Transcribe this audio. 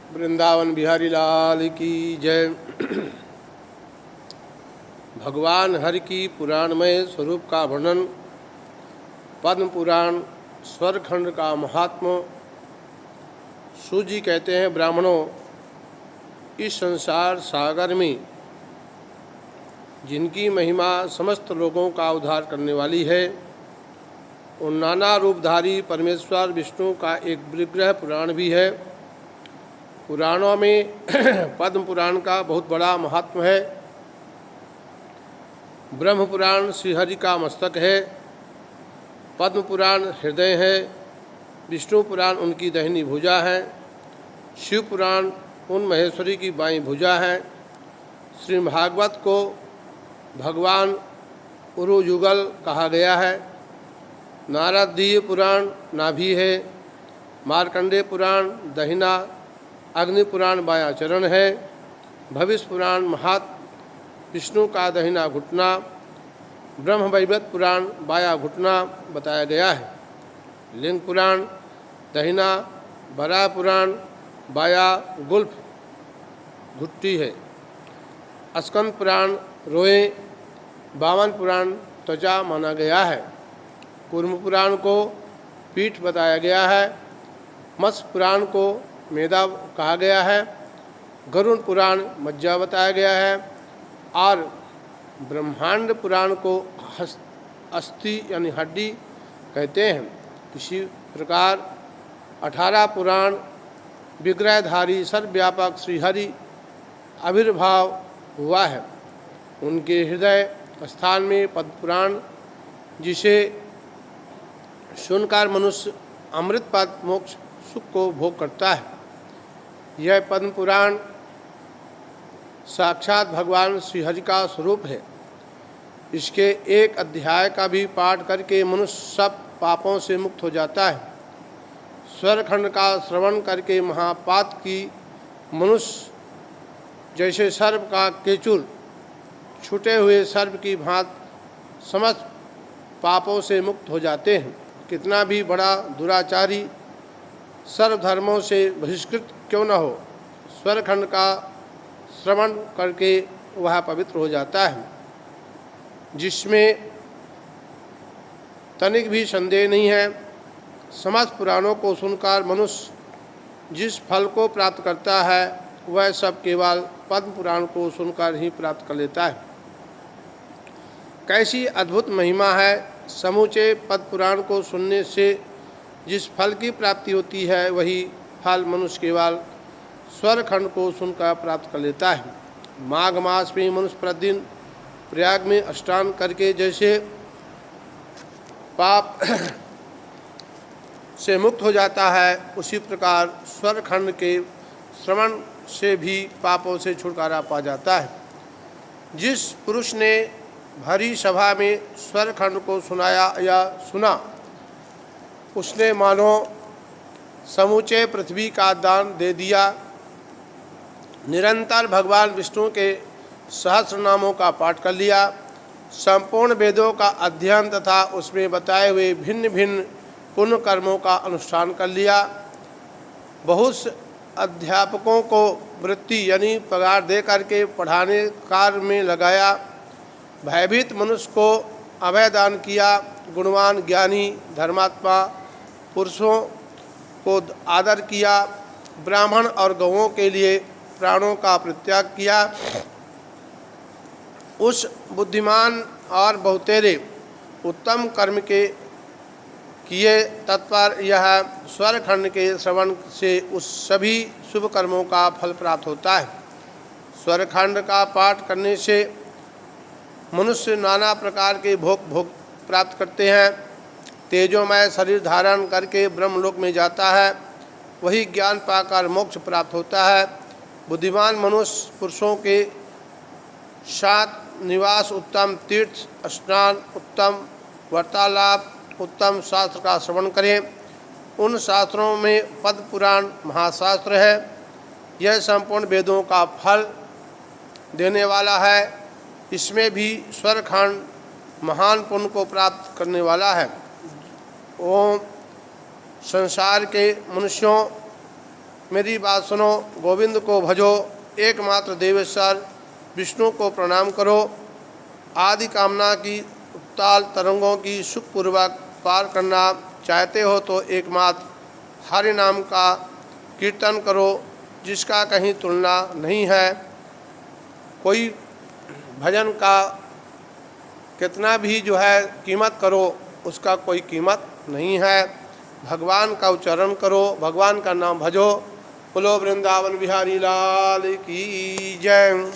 वृंदावन बिहारी लाल की जय। भगवान हरि की पुराणमय स्वरूप का वर्णन, पद्म पुराण स्वरखंड का महात्मा। सूत जी कहते हैं, ब्राह्मणों, इस संसार सागर में जिनकी महिमा समस्त लोगों का उद्धार करने वाली है, उन नाना रूपधारी परमेश्वर विष्णु का एक विग्रह पुराण भी है। पुराणों में पद्म पुराण का बहुत बड़ा महात्म है। ब्रह्म पुराण श्रीहरि का मस्तक है, पद्म पुराण हृदय है, विष्णु पुराण उनकी दाहिनी भुजा है, शिव पुराण उन महेश्वरी की बाईं भुजा है। श्री भागवत को भगवान उरुजुगल कहा गया है। नारदीय पुराण नाभि है, मार्कंडेय पुराण दहिना, अग्नि पुराण बायां चरण है, भविष्य पुराण महात विष्णु का दहिना घुटना, ब्रह्म वैवर्त पुराण बाया घुटना बताया गया है। लिंग पुराण दहिना, बराह पुराण बाया गुल्फ घुट्टी है, स्कंद पुराण रोए, बामन पुराण त्वचा माना गया है। कूर्म पुराण को पीठ बताया गया है, मत्स्य पुराण को मेदा कहा गया है, गरुड़ पुराण मज्जा बताया गया है और ब्रह्मांड पुराण को अस्थि यानी हड्डी कहते हैं। इसी प्रकार 18 पुराण विग्रहधारी सर्वव्यापक श्रीहरि आविर्भाव हुआ है। उनके हृदय स्थान में पद्म पुराण, जिसे सुनकर मनुष्य अमृत पद मोक्ष सुख को भोग करता है। यह पद्म पुराण साक्षात भगवान श्रीहरि का स्वरूप है। इसके एक अध्याय का भी पाठ करके मनुष्य सब पापों से मुक्त हो जाता है। स्वरखंड का श्रवण करके महापात की मनुष्य जैसे सर्प का केचुर छूटे हुए सर्प की भांति समस्त पापों से मुक्त हो जाते हैं। कितना भी बड़ा दुराचारी सर्वधर्मों से बहिष्कृत क्यों न हो, स्वरखंड का श्रवण करके वह पवित्र हो जाता है, जिसमें तनिक भी संदेह नहीं है। समस्त पुराणों को सुनकर मनुष्य जिस फल को प्राप्त करता है, वह सब केवल पद्म पुराण को सुनकर ही प्राप्त कर लेता है। कैसी अद्भुत महिमा है! समूचे पद्म पुराण को सुनने से जिस फल की प्राप्ति होती है, वही फल मनुष्य केवल स्वरखंड को सुनकर प्राप्त कर लेता है। माघ मास में मनुष्य प्रतिदिन प्रयाग में स्नान करके जैसे पाप से मुक्त हो जाता है, उसी प्रकार स्वरखंड के श्रवण से भी पापों से छुटकारा पा जाता है। जिस पुरुष ने भरी सभा में स्वरखंड को सुनाया या सुना, उसने मानो समूचे पृथ्वी का दान दे दिया। निरंतर भगवान विष्णु के सहस्र नामों का पाठ कर लिया। संपूर्ण वेदों का अध्ययन तथा उसमें बताए हुए भिन्न भिन्न पुण्य कर्मों का अनुष्ठान कर लिया। बहुत अध्यापकों को वृत्ति यानी पगार दे करके पढ़ाने कार्य में लगाया। भयभीत मनुष्य को अभय दान किया। गुणवान ज्ञानी धर्मात्मा पुरुषों को आदर किया। ब्राह्मण और गौओं के लिए प्राणों का परित्याग किया। उस बुद्धिमान और बहुतेरे उत्तम कर्म के किए तत्पर यह स्वरखंड के श्रवण से उस सभी शुभ कर्मों का फल प्राप्त होता है। स्वरखंड का पाठ करने से मनुष्य नाना प्रकार के भोग प्राप्त करते हैं। तेजोमय शरीर धारण करके ब्रह्मलोक में जाता है, वही ज्ञान पाकर मोक्ष प्राप्त होता है। बुद्धिमान मनुष्य पुरुषों के साथ निवास, उत्तम तीर्थ स्नान, उत्तम वार्तालाप, उत्तम शास्त्र का श्रवण करें। उन शास्त्रों में पद्म पुराण महाशास्त्र है। यह संपूर्ण वेदों का फल देने वाला है। इसमें भी स्वरखंड महान पुण्य को प्राप्त करने वाला है। ओम संसार के मनुष्यों मेरी बात सुनो, गोविंद को भजो, एकमात्र देवेश्वर विष्णु को प्रणाम करो। आदि कामना की उत्ताल तरंगों की सुखपूर्वक पार करना चाहते हो तो एकमात्र हरि नाम का कीर्तन करो, जिसका कहीं तुलना नहीं है। कोई भजन का कितना भी जो है कीमत करो, उसका कोई कीमत नहीं है। भगवान का उच्चारण करो, भगवान का नाम भजो। बोलो वृंदावन बिहारी लाल की जय।